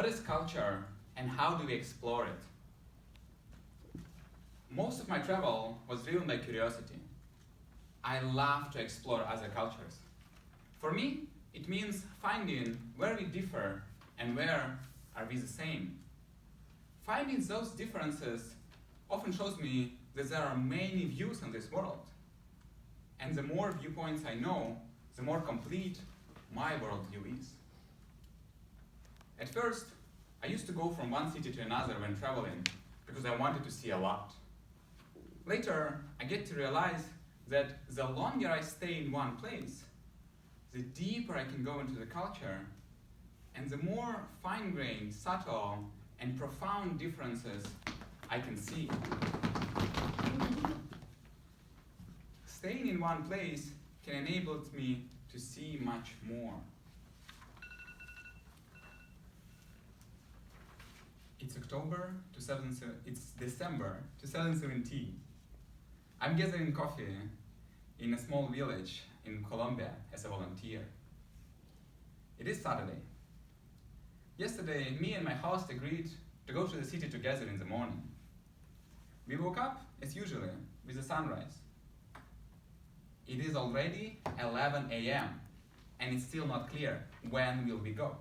What is culture and how do we explore it? Most of my travel was driven by curiosity. I love to explore other cultures. For me, it means finding where we differ and where are we the same. Finding those differences often shows me that there are many views in this world. And the more viewpoints I know, the more complete my worldview is. At first, I used to go from one city to another when traveling because I wanted to see a lot. Later, I get to realize that the longer I stay in one place, the deeper I can go into the culture, and the more fine-grained, subtle, and profound differences I can see. Staying in one place can enable me to see much more. It's December 2017. I'm gathering coffee in a small village in Colombia as a volunteer. It is Saturday. Yesterday, me and my host agreed to go to the city together in the morning. We woke up, as usual, with the sunrise. It is already 11 a.m. and it's still not clear when will we go.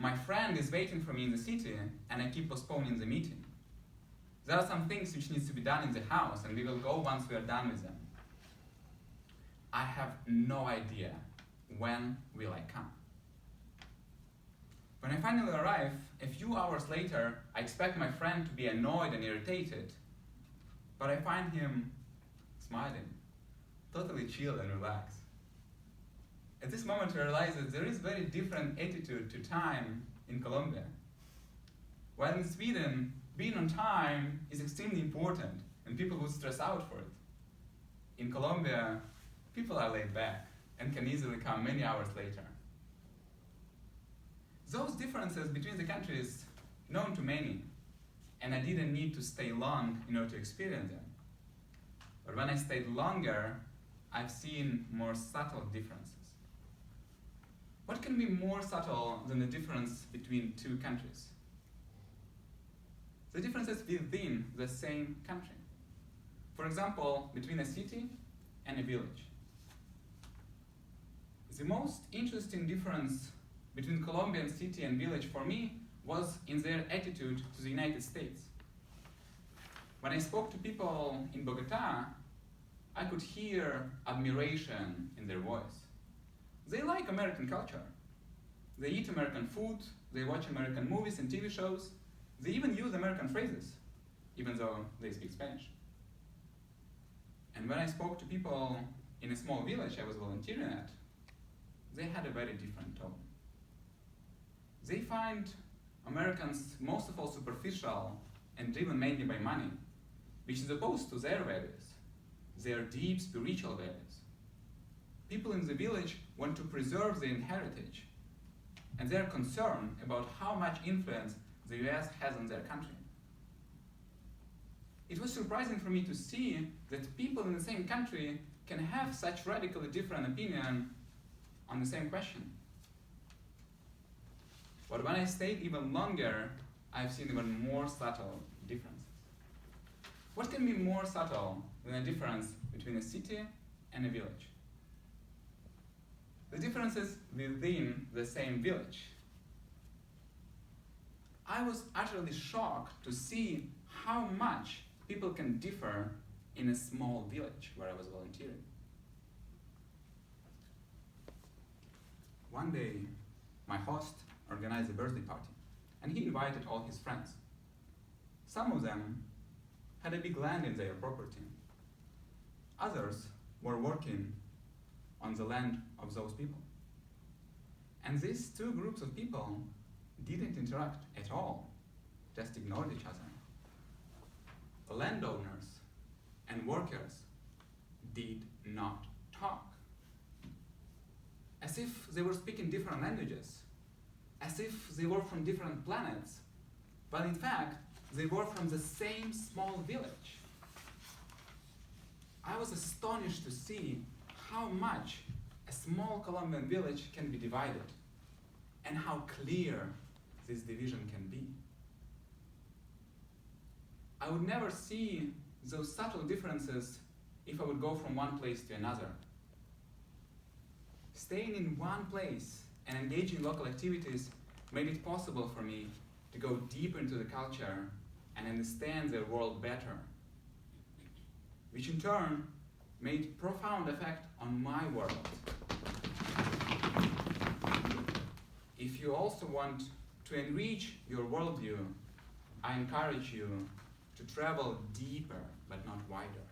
My friend is waiting for me in the city and I keep postponing the meeting. There are some things which needs to be done in the house and we will go once we are done with them. I have no idea when will I come. When I finally arrive, a few hours later, I expect my friend to be annoyed and irritated, but I find him smiling, totally chill and relaxed. At this moment, I realize that there is very different attitude to time in Colombia. While in Sweden, being on time is extremely important and people would stress out for it. In Colombia, people are laid back and can easily come many hours later. Those differences between the countries known to many, and I didn't need to stay long in order to experience them. But when I stayed longer, I've seen more subtle differences. What can be more subtle than the difference between two countries? The differences within the same country. For example, between a city and a village. The most interesting difference between Colombian city and village for me was in their attitude to the United States. When I spoke to people in Bogota, I could hear admiration in their voice. They like American culture. They eat American food, they watch American movies and TV shows, they even use American phrases, even though they speak Spanish. And when I spoke to people in a small village I was volunteering at, they had a very different tone. They find Americans most of all superficial and driven mainly by money, which is opposed to their values, their deep spiritual values. People in the village want to preserve their heritage, and they are concerned about how much influence the US has on their country. It was surprising for me to see that people in the same country can have such radically different opinion on the same question. But when I stayed even longer, I've seen even more subtle differences. What can be more subtle than a difference between a city and a village? The differences within the same village. I was utterly shocked to see how much people can differ in a small village where I was volunteering. One day, my host organized a birthday party, and he invited all his friends. Some of them had a big land in their property. Others were working on the land of those people. And these two groups of people didn't interact at all, just ignored each other. The landowners and workers did not talk. As if they were speaking different languages, as if they were from different planets, but in fact, they were from the same small village. I was astonished to see how much a small Colombian village can be divided, and how clear this division can be. I would never see those subtle differences if I would go from one place to another. Staying in one place and engaging in local activities made it possible for me to go deeper into the culture and understand their world better, which in turn made profound effect on my world. If you also want to enrich your worldview, I encourage you to travel deeper but not wider.